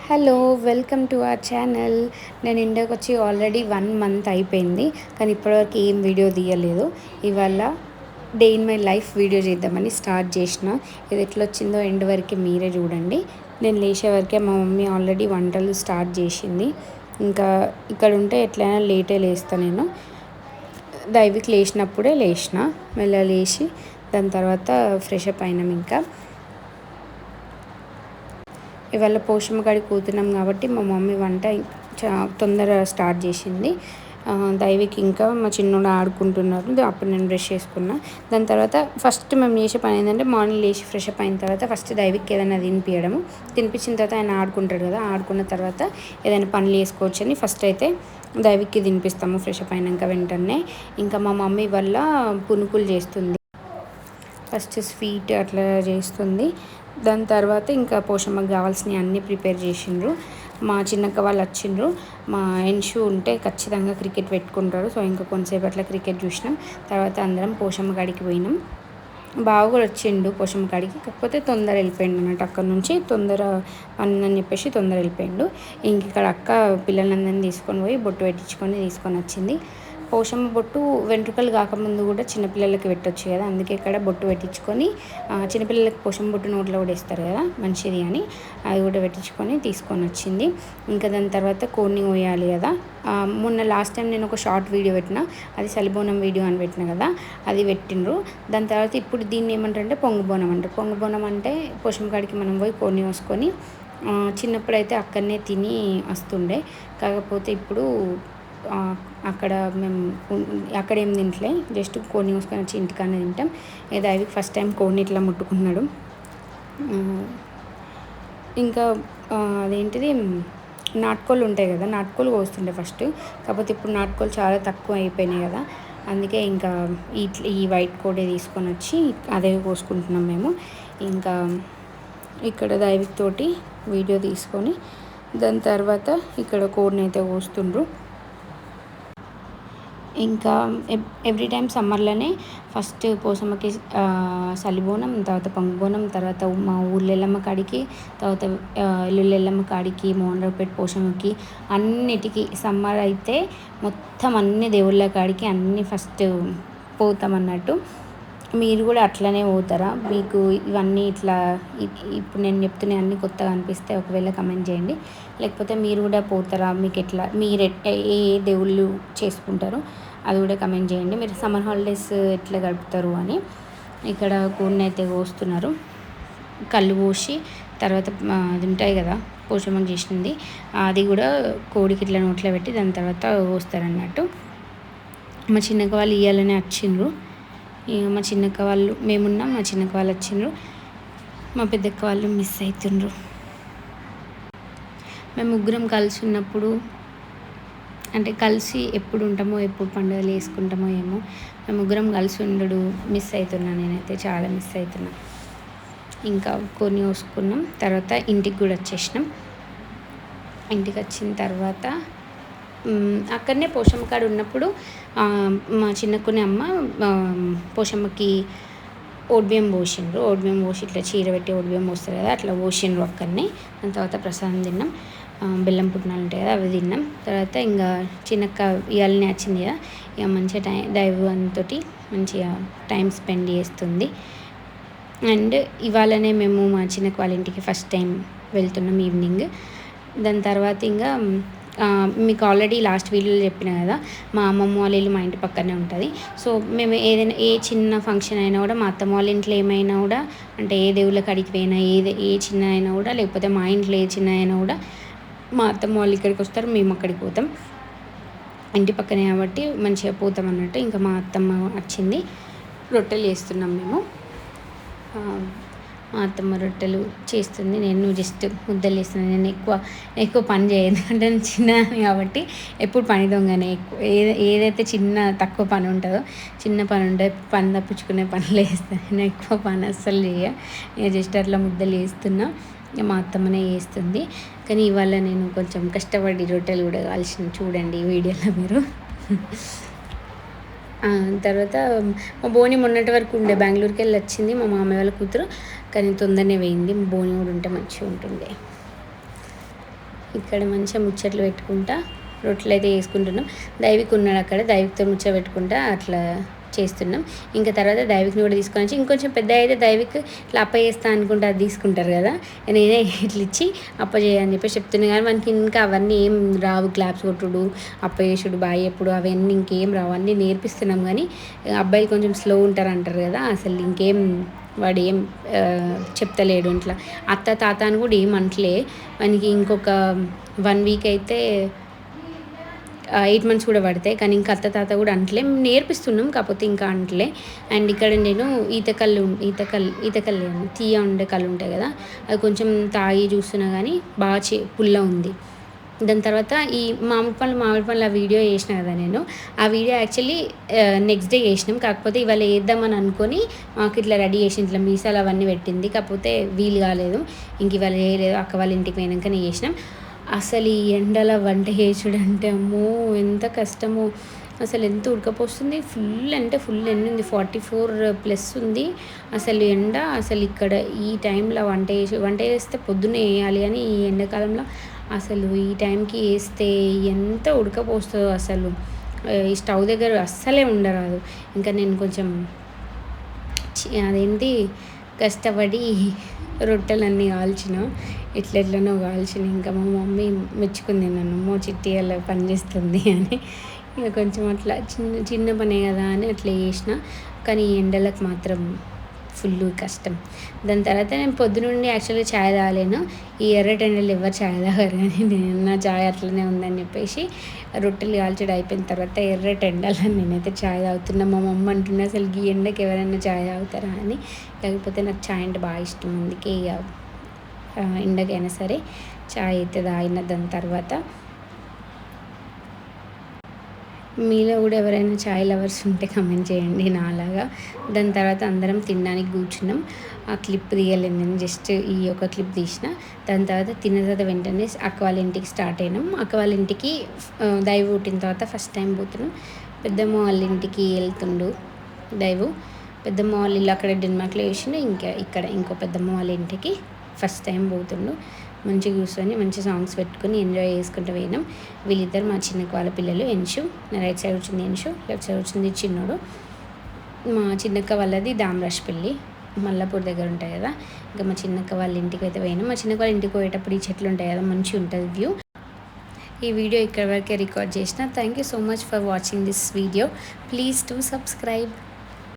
Hello, welcome to our channel. నేను ఇండియాకి వచ్చి ఆల్రెడీ 1 మంత్ అయిపోయింది, కానీ ఇప్పటివరకు ఏం వీడియో తీయలేదు. ఇవాళ day in my life video చేద్దామని స్టార్ట్ చేసిన. ఇది ఎట్లా వచ్చిందో ఎండ్ వరకు మీరే చూడండి. నేను లేచే వరకే మా మమ్మీ ఆల్రెడీ వంటలు స్టార్ట్ చేసింది. ఇంకా ఇక్కడ ఉంటే ఎట్లయినా లేటే లేస్తాను నేను. దైవికి లేచినప్పుడే లేచిన, మెల్ల లేచి దాని తర్వాత ఫ్రెష్ అప్ అయినాం. ఇంకా ఇవాళ పోషమ్మ కాడికి పోతున్నాం కాబట్టి మా మమ్మీ వంట తొందరగా స్టార్ట్ చేసింది. దైవికి ఇంకా మా చిన్నోడు ఆడుకుంటున్నారు. అప్పుడు నేను బ్రష్ చేసుకున్నా. దాని తర్వాత ఫస్ట్ మేము చేసే పని ఏంటంటే మార్నింగ్ లేచి ఫ్రెష్ అప్ అయిన తర్వాత ఫస్ట్ దైవికి ఏదైనా తినిపించడము. తినిపించిన తర్వాత ఆయన ఆడుకుంటాడు కదా, ఆడుకున్న తర్వాత ఏదైనా పనులు చేసుకోవచ్చు అని ఫస్ట్ అయితే దైవికి తినిపిస్తాము ఫ్రెష్ అప్ అయినాక వెంటనే. ఇంకా మా మమ్మీ వల్ల పునుకులు చేస్తుంది. ఫస్ట్ స్వీట్ అట్లా చేస్తుంది. దాని తర్వాత ఇంకా పోషమ్మకి కావాల్సినవి అన్నీ ప్రిపేర్ చేసిండ్రు. మా చిన్నక్క వాళ్ళు వచ్చిండ్రు. మా ఎన్షు ఉంటే ఖచ్చితంగా క్రికెట్ పెట్టుకుంటారు. సో ఇంకా కొంతసేపు అట్లా క్రికెట్ చూసినాం. తర్వాత అందరం పోషమ్మ కాడికి పోయినాం. బావ కూడా వచ్చిండు పోషమ్మ కాడికి, కాకపోతే తొందర వెళ్ళిపోయిండు అన్నట్టు. అక్కడ నుంచి తొందర పని అని చెప్పేసి తొందర వెళ్ళిపోయిండు. ఇంక ఇక్కడ అక్క పిల్లలందరినీ తీసుకొని పోయి బొట్టు పెట్టించుకొని తీసుకొని వచ్చింది. పోషమ్మ బొట్టు వెంట్రుకలు కాకముందు కూడా చిన్నపిల్లలకి పెట్టొచ్చు కదా, అందుకే ఇక్కడ బొట్టు పెట్టించుకొని చిన్నపిల్లలకి పోషమ్మ బొట్టు నోట్లో కూడా వేస్తారు కదా, మంచిది అని అది కూడా పెట్టించుకొని తీసుకొని వచ్చింది. ఇంకా దాని తర్వాత కోడిని కోయాలి కదా. మొన్న లాస్ట్ టైం నేను ఒక షార్ట్ వీడియో పెట్టిన, అది సలిబోనం వీడియో అని పెట్టిన కదా, అది పెట్టిండ్రు. దాని తర్వాత ఇప్పుడు దీన్ని ఏమంటారంటే పొంగుబోనం అంటారు. పొంగుబోనం అంటే పోషమ్మ కాడికి మనం పోయి కోడిని కోసుకొని చిన్నప్పుడైతే అక్కడనే తిని వస్తుండే. కాకపోతే ఇప్పుడు అక్కడ మేము అక్కడ ఏం తింటలే, జస్ట్ కోడిని కోసుకొని వచ్చి ఇంటికానే తింటాం. ఏదో అవి ఫస్ట్ టైం కోడిని ఇట్లా ముట్టుకున్నాడు. ఇంకా అదేంటిది నాటుకోళ్ళు ఉంటాయి కదా, నాటుకోళ్ళు కోస్తుండే ఫస్ట్. కాకపోతే ఇప్పుడు నాటుకోళ్ళు చాలా తక్కువ అయిపోయినాయి కదా, అందుకే ఇంకా ఈ వైట్ కోడే తీసుకొని వచ్చి అదే కోసుకుంటున్నాం మేము. ఇంకా ఇక్కడ దైవిక్ తోటి వీడియో తీసుకొని దాని తర్వాత ఇక్కడ కోడిని అయితే కోస్తుండ్రు. ఇంకా ఎవ్రీ టైం సమ్మర్లోనే ఫస్ట్ పోసమ్మకి సలిబోనం, తర్వాత పొంగుబోనం, తర్వాత మా ఊళ్ళో ఎల్లమ్మ కాడికి, తర్వాత ఎల్లుల్లి ఎల్లమ్మ కాడికి, మోహన్రావుపేట పోషమ్మకి, అన్నిటికీ సమ్మర్ అయితే మొత్తం అన్ని దేవుళ్ళ కాడికి అన్నీ ఫస్ట్ పోతామన్నట్టు. మీరు కూడా అట్లనే పోతారా? మీకు ఇవన్నీ ఇట్లా ఇప్పుడు నేను చెప్తున్నా అన్నీ కొత్తగా అనిపిస్తే ఒకవేళ కమెంట్ చేయండి. లేకపోతే మీరు కూడా పోతారా? మీకు ఎట్లా, మీరు ఏ దేవుళ్ళు చేసుకుంటారో అది కూడా కమెంట్ చేయండి. మీరు సమ్మర్ హాలిడేస్ ఎట్లా గడుపుతారు అని. ఇక్కడ కోడిని అయితే కోస్తున్నారు. కళ్ళు పోసి తర్వాత అది ఉంటాయి కదా పోషమ్మకి చేసింది, అది కూడా కోడికి ఇట్లా నోట్లో పెట్టి దాని తర్వాత కోస్తారన్నట్టు. మా చిన్నక్క వాళ్ళు ఇయ్యాలనే వచ్చిండ్రు. మా చిన్నక్క వాళ్ళు మేమున్నాం, మా చిన్నక్క వాళ్ళు వచ్చిండ్రు. మా పెద్దక్క వాళ్ళు మిస్ అవుతుండ్రు. మేము ముగ్గురం కలిసి ఉన్నప్పుడు, అంటే కలిసి ఎప్పుడు ఉంటామో, ఎప్పుడు పండుగలు వేసుకుంటామో ఏమో, మేము ముగ్గురం కలిసి ఉండడు మిస్ అవుతున్నా. నేనైతే చాలా మిస్ అవుతున్నా. ఇంకా కొన్ని కోసుకున్నాం. తర్వాత ఇంటికి కూడా వచ్చేసినాం. ఇంటికి వచ్చిన తర్వాత అక్కడనే పోషమ్మ కాడ ఉన్నప్పుడు మా చిన్నక్కుని అమ్మ పోషమ్మకి ఓడిబియ్యం పోసిండ్రు. ఓడిబియ్యం పోసి ఇట్లా చీర పెట్టి ఓడిబియ్యం పోస్తారు కదా, అట్లా పోసిండ్రు అక్కడనే. దాని తర్వాత ప్రసాదం తిన్నాం. బెల్లం పుట్నాలు ఉంటాయి కదా, అవి తిన్నాం. తర్వాత ఇంకా చిన్నక్క ఇవాళనే వచ్చింది కదా, ఇక మంచిగా దైవంతో మంచిగా టైం స్పెండ్ చేస్తుంది. అండ్ ఇవాళనే మేము మా చిన్నక్క వాళ్ళ ఇంటికి ఫస్ట్ టైం వెళ్తున్నాం ఈవినింగ్. దాని తర్వాత ఇంకా మీకు ఆల్రెడీ లాస్ట్ వీడియోలో చెప్పిన కదా, మా అమ్మమ్మ వాళ్ళ ఇల్లు మా ఇంటి పక్కనే ఉంటుంది. సో మేము ఏదైనా ఏ చిన్న ఫంక్షన్ అయినా కూడా మా అత్తమ్మ వాళ్ళ ఇంట్లో ఏమైనా కూడా, అంటే ఏ దేవుళ్ళ కాడికి పోయినా ఏ చిన్న అయినా కూడా, లేకపోతే మా ఇంట్లో ఏ చిన్న అయినా కూడా మా అత్తమ్మ వాళ్ళు ఇక్కడికి వస్తారు, మేము అక్కడికి పోతాం. ఇంటి పక్కనే కాబట్టి మంచిగా పోతాం అన్నట్టు. ఇంకా మా అత్తమ్మ వచ్చింది, రొట్టెలు చేస్తున్నాం మేము. మా అత్తమ్మ రొట్టెలు చేస్తుంది, నేను జస్ట్ ముద్దలు చేస్తున్నాను. నేను ఎక్కువ పని చేయను, ఎందుకంటే నేను చిన్న కాబట్టి ఎప్పుడు పని దొంగనే. ఏదైతే తక్కువ పని ఉంటుందో, చిన్న పని ఉంటే పని తప్పించుకునే పనులు వేస్తాను. నేను ఎక్కువ పని అస్సలు ఇక జస్ట్ అట్లా ముద్దలు వేస్తున్నా. మా అత్తమ్మనే చేస్తుంది. కానీ ఇవాళ నేను కొంచెం కష్టపడి రొట్టెలు కూడా కాల్చిన, చూడండి వీడియోలో మీరు. తర్వాత మా బోని మొన్నటి వరకు ఉండే, బెంగళూరుకి వెళ్ళి వచ్చింది మా మామయ్య వాళ్ళ కూతురు, కానీ తొందరనే పోయింది. మా బోని కూడా ఉంటే మంచిగా ఉంటుండే. ఇక్కడ మంచిగా ముచ్చట్లు పెట్టుకుంటా రొట్టెలు అయితే వేసుకుంటున్నాం. దైవిక్ ఉన్నాడు అక్కడ, దైవిక్తో ముచ్చట పెట్టుకుంటా అట్లా చేస్తున్నాం. ఇంకా తర్వాత దైవిక్ని కూడా తీసుకొని వచ్చి ఇంకొంచెం పెద్ద అయితే దైవిక్ ఇట్లా అప్ప చేస్తా అనుకుంటే అది తీసుకుంటారు కదా, నేనే ఇట్లా ఇచ్చి అప్ప చేయని చెప్పేసి చెప్తున్నాను. కానీ మనకి ఇంకా అవన్నీ ఏం రావు, క్లాప్స్ కొట్టుడు, అప్ప చేసుడు, బాయ్ ఎప్పుడు అవన్నీ ఇంకేం రావు, అన్నీ నేర్పిస్తున్నాం. కానీ అబ్బాయిలు కొంచెం స్లో ఉంటారు అంటారు కదా, అసలు ఇంకేం వాడు ఏం చెప్తలేడు. ఇట్లా అత్త తాత అని కూడా ఏం అంటలే. మనకి ఇంకొక 1 వీక్ అయితే 8 మంత్స్ కూడా పడతాయి. కానీ ఇంకా అత్త తాత కూడా అంటలే, నేర్పిస్తున్నాం కాకపోతే ఇంకా అంటలే. అండ్ ఇక్కడ నేను ఈతకల్లు తీయ ఉండే కళ్ళు ఉంటాయి కదా, అది కొంచెం తాగి చూస్తున్నా కానీ బాగా పుల్ల ఉంది. దాని తర్వాత ఈ మామిడి పండ్ల వీడియో చేసిన కదా నేను, ఆ వీడియో యాక్చువల్లీ నెక్స్ట్ డే చేసినాం. కాకపోతే ఇవాళ వేద్దామని అనుకొని మాకు ఇట్లా రెడీ చేసి ఇట్లా మీసాలు అవన్నీ పెట్టింది, కాకపోతే వీలు కాలేదు. ఇంక ఇవాళ చేయలేదు, అక్క వాళ్ళ ఇంటికి పోయినాకనే చేసినాం. అసలు ఈ ఎండల వంట చేసుడు అంటే అమ్మో ఎంత కష్టమో, అసలు ఎంత ఉడకపోస్తుంది. ఫుల్ అంటే ఫుల్ ఎండ ఉంది, 44+ ఉంది అసలు ఎండ. అసలు ఇక్కడ ఈ టైంలో వంట చేస్తే పొద్దున్నే వేయాలి, కానీ ఈ ఎండాకాలంలో అసలు ఈ టైంకి వేస్తే ఎంత ఉడకపోస్తుందో అసలు. ఈ స్టవ్ దగ్గర అస్సలే ఉండరాదు. ఇంకా నేను కొంచెం అదేంటి కష్టపడి రొట్టెలన్నీ కాల్చిన, ఎట్లెట్లనో కాల్చిన. ఇంకా మా మమ్మీ మెచ్చుకుంది నన్ను, మో చిట్టి అలా పని చేస్తుంది అని. ఇక కొంచెం అట్లా చిన్న చిన్న పనే కదా అని అట్లా చేసిన. కానీ ఈ ఎండలకు మాత్రం ఫుల్ కష్టం. దాని తర్వాత నేను పొద్దునుండి యాక్చువల్గా ఛాయ్ తాగలేను. ఈ ఎర్రటెండలు ఎవరు ఛాయ్ తాగారు, కానీ నేను నా ఛాయ్ అట్లనే ఉందని చెప్పేసి రొట్టెలు కాల్చడం అయిపోయిన తర్వాత ఎర్రటెండలని నేనైతే ఛాయ్ తాగుతున్నా. మా మమ్మ అంటున్నా అసలు ఈ ఎండకి ఎవరైనా ఛాయ్ తాగుతారా అని. కాకపోతే నాకు ఛాయ్ అంటే బాగా ఇష్టం, అందుకే ఇక ఎండకైనా సరే ఛాయ్ అయితే తాగిన. దాని తర్వాత మీలో కూడా ఎవరైనా ఛాయ్ లవర్స్ ఉంటే కమెంట్ చేయండి నాలాగా. దాని తర్వాత అందరం తినడానికి కూర్చున్నాం. ఆ క్లిప్ తీయలేదు నేను, జస్ట్ ఈ ఒక క్లిప్ తీసిన. దాని తర్వాత తిన్న తర్వాత వెంటనే అక్క వాళ్ళ ఇంటికి స్టార్ట్ అయినాం. అక్క వాళ్ళ ఇంటికి దైవ పుట్టిన తర్వాత ఫస్ట్ టైం పోతున్నాం. పెద్దమ్మ వాళ్ళ ఇంటికి వెళ్తుండు దైవు. పెద్దమ్మ వాళ్ళ ఇల్లు అక్కడ డెన్మార్క్లో వేసిండు. ఇంకా ఇక్కడ ఇంకో పెద్దమ్మ వాళ్ళ ఇంటికి ఫస్ట్ టైం పోతుండు. మంచిగా కూర్చొని మంచి సాంగ్స్ పెట్టుకొని ఎంజాయ్ చేసుకుంటూ పోయినాం. వీళ్ళిద్దరు మా చిన్నక్క వాళ్ళ పిల్లలు. ఎన్షు, నా రైట్ సైడ్ వచ్చింది ఎన్షు, లెఫ్ట్ సైడ్ వచ్చింది చిన్నోడు. మా చిన్నక్క వాళ్ళది దామరాజపల్లి, మల్లాపూర్ దగ్గర ఉంటాయి కదా. ఇంకా మా చిన్నక్క వాళ్ళ ఇంటికి అయితే పోయినాం. మా చిన్నక్క వాళ్ళ ఇంటికి పోయేటప్పుడు ఈ చెట్లు ఉంటాయి కదా, మంచిగా ఉంటుంది వ్యూ. ఈ వీడియో ఇక్కడ వరకే రికార్డ్ చేసిన. Thank you so much for watching this video. Please to subscribe.